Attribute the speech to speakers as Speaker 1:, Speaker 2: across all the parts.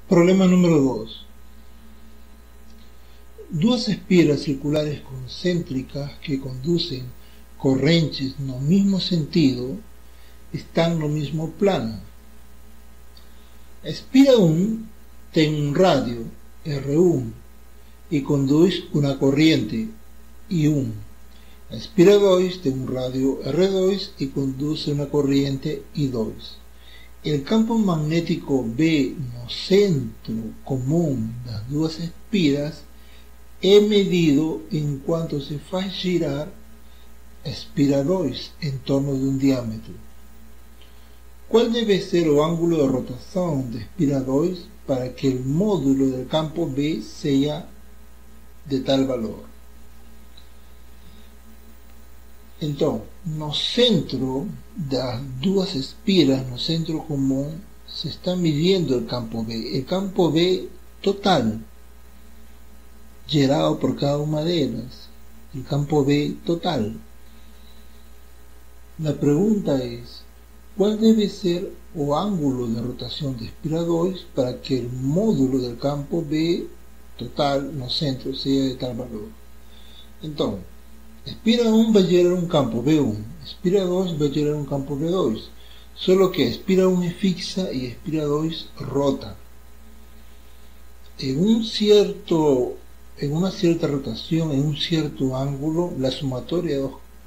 Speaker 1: Problema número 2. Duas espiras circulares concéntricas que conducen correntes no mismo sentido están no mismo plano. A espira 1 tem un radio R1 e conduz una corriente I1. A espira 2 tem un radio R2 e conduce una corriente I2. El campo magnético B no centro común das duas espiras é medido enquanto se faz girar a espira 2 en torno de un diámetro. ¿Cuál debe ser o ángulo de rotación de espira 2 para que el módulo del campo B sea de tal valor? Então, no centro das duas espiras, no centro común, se está midiendo el campo B. El campo B total, gerado por cada una de ellas. El campo B total. La pregunta es, ¿cuál debe ser o ángulo de rotación de espira 2 para que el módulo del campo B total no centro sea de tal valor? Entonces, espira 1 va a gerar un campo B1, espira 2 va a gerar un campo B2, solo que espira 1 es fixa y espira 2 rota. En una cierta rotación, en un cierto ángulo, la sumatoria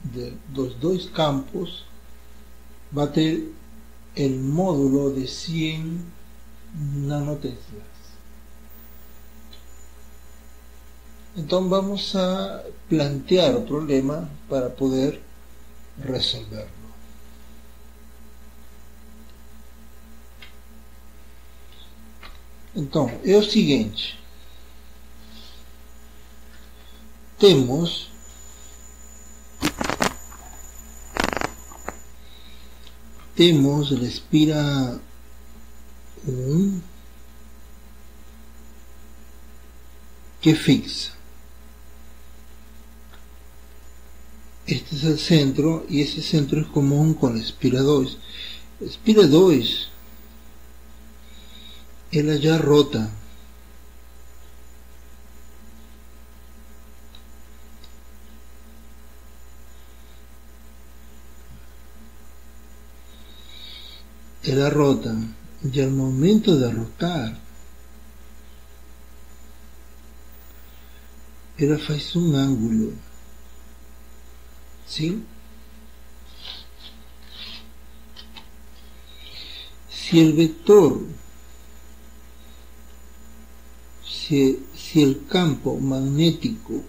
Speaker 1: de los dos campos va a tener el módulo de 100 nanoteslas. Entonces vamos a plantear el problema para poder resolverlo. Entonces, es lo siguiente. Temos la espira 1 que fixa. Este es el centro y ese centro es común con la espira 2. La espira 2, ella ya rota. Ella rota y al momento de rotar, ella hace un ángulo. ¿Sí? Si el vector, si el campo magnético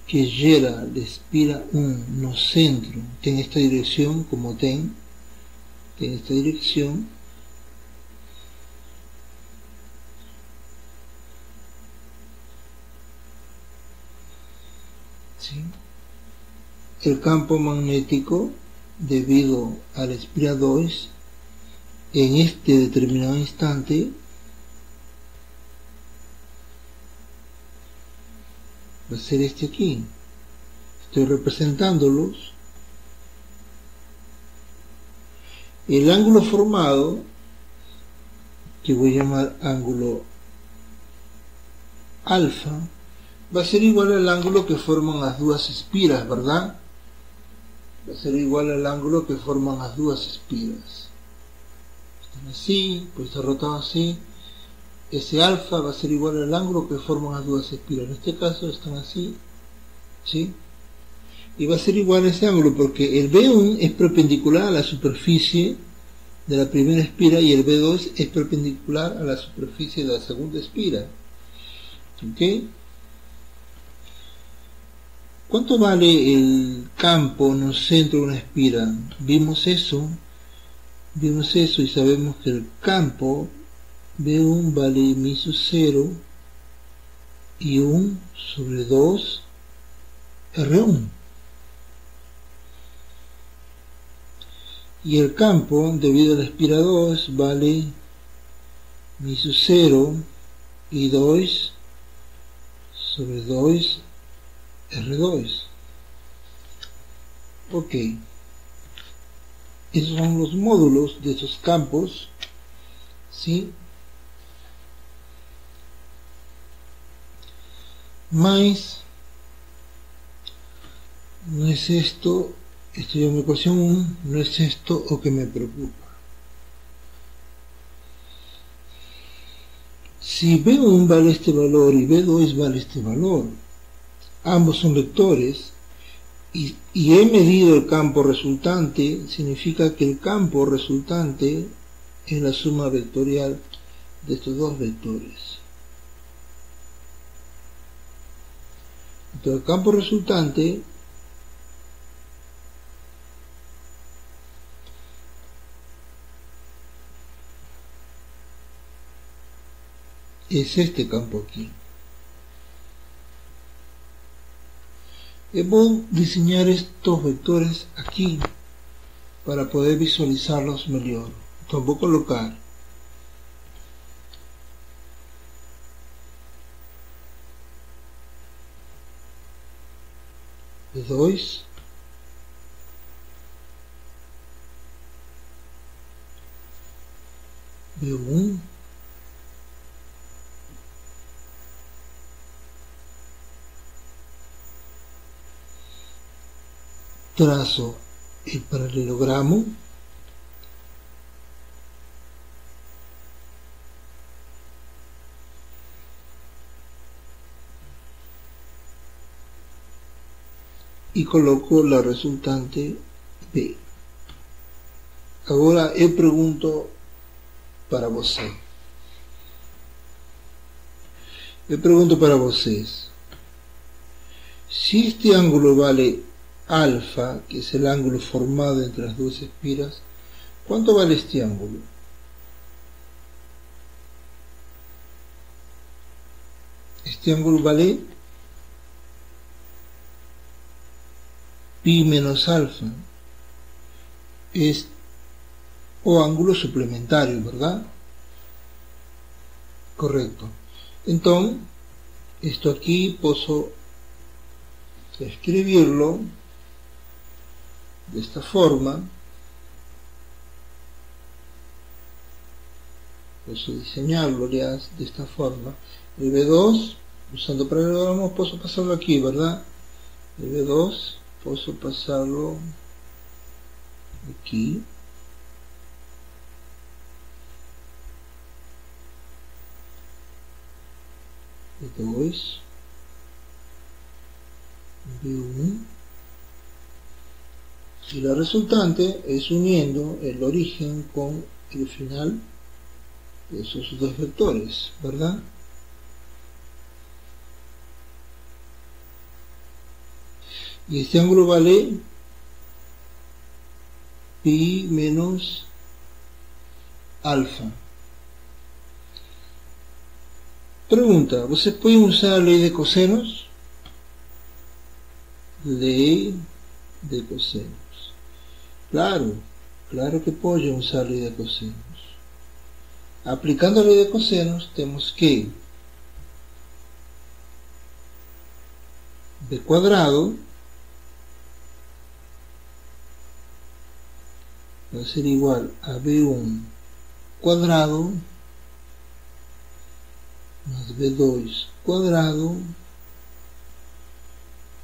Speaker 1: que gera la espira 1 no centro tiene esta dirección, como tiene esta dirección, ¿sí? El campo magnético, debido a la espira 2, en este determinado instante va a ser este aquí. Estoy representándolos. El ángulo formado, que voy a llamar ángulo alfa, va a ser igual al ángulo que forman las dos espiras, ¿verdad? Va a ser igual al ángulo que forman las dos espiras. Están así, pues está rotado así. Ese alfa va a ser igual al ángulo que forman las dos espiras. En este caso están así, ¿sí? Y va a ser igual a ese ángulo porque el B1 es perpendicular a la superficie de la primera espira y el B2 es perpendicular a la superficie de la segunda espira. ¿Ok? ¿Cuánto vale el campo en el centro de una espira? Vimos eso y sabemos que el campo B1 vale mi sub 0 y 1 sobre 2 R1. Y el campo, debido a la espira 2, vale mi sub 0 y 2 sobre 2 R2. Ok. Esos son los módulos de esos campos, ¿sí? más, no es esto, esto ya me ecuación 1, no es esto o que me preocupa. Si B1 vale este valor y B2 vale este valor, ambos son vectores, y he medido el campo resultante, significa que el campo resultante es la suma vectorial de estos dos vectores. Entonces el campo resultante es este campo aquí. Debo diseñar estos vectores aquí para poder visualizarlos mejor. Entonces voy a colocar B2 B1 trazo el paralelogramo y coloco la resultante B. Ahora eu pregunto para você. Eu pergunto para vocês. Si este ángulo vale alfa, que es el ángulo formado entre las dos espiras, ¿cuánto vale este ángulo? Este ángulo vale pi menos alfa. Es o ángulo suplementario, ¿verdad? Correcto. Entonces, esto aquí puedo escribirlo de esta forma. Puedo diseñarlo ya de esta forma. El B2, usando paralelogramo, puedo pasarlo aquí, ¿verdad? El B2, puedo pasarlo aquí. B2, B1, y la resultante es uniendo el origen con el final de esos dos vectores, ¿verdad? Y este ángulo vale pi menos alfa. Pregunta, ¿ustedes pueden usar la ley de cosenos? Ley de cosenos. Claro que puedo usar la ley de cosenos. Aplicando la ley de cosenos, tenemos que b cuadrado va a ser igual a b1 cuadrado más b2 cuadrado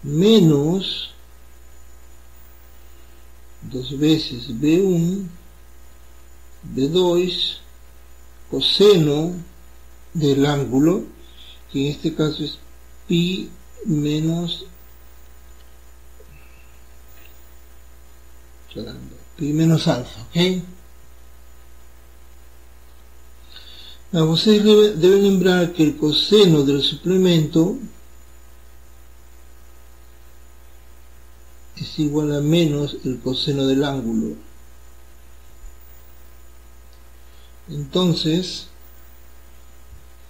Speaker 1: menos 2 veces b1 b2 coseno del ángulo, que en este caso es pi menos alfa, ¿ok? Ahora, ustedes deben lembrar que el coseno del suplemento es igual a menos el coseno del ángulo. Entonces,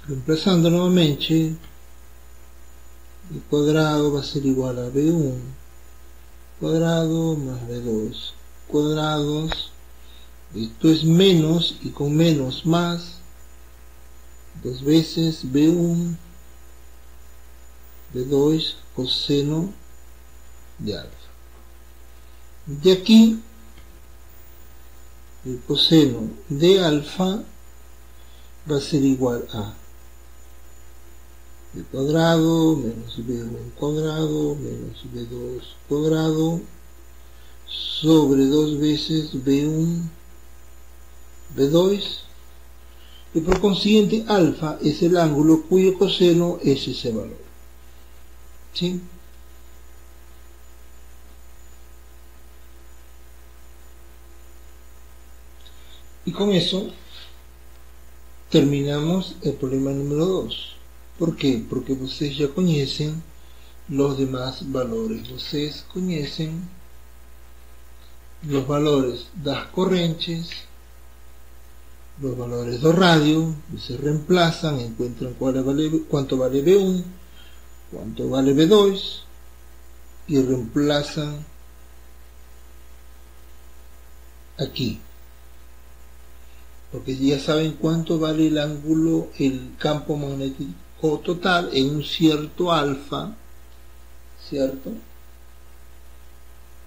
Speaker 1: reemplazando nuevamente, el cuadrado va a ser igual a b1 cuadrado más b2 cuadrados. Esto es menos y con menos más, 2 veces b1 b2 coseno de alfa. De aquí el coseno de alfa va a ser igual a b cuadrado menos b1 cuadrado menos b2 cuadrado sobre 2 veces b1 b2, y por consiguiente alfa es el ángulo cuyo coseno es ese valor. ¿Sí? Y con eso terminamos el problema número 2. ¿Por qué? Porque ustedes ya conocen los demás valores. Ustedes conocen los valores das correntes, los valores do radio, se reemplazan, encuentran cuánto vale B1, cuánto vale B2, y reemplazan aquí. Porque ya saben cuánto vale el ángulo, el campo magnético total en un cierto alfa, ¿cierto?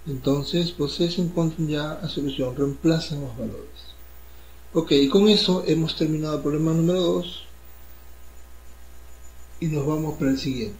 Speaker 1: Entonces, pues se encuentran ya la solución, reemplazan los valores. Ok, y con eso hemos terminado el problema número 2 y nos vamos para el siguiente.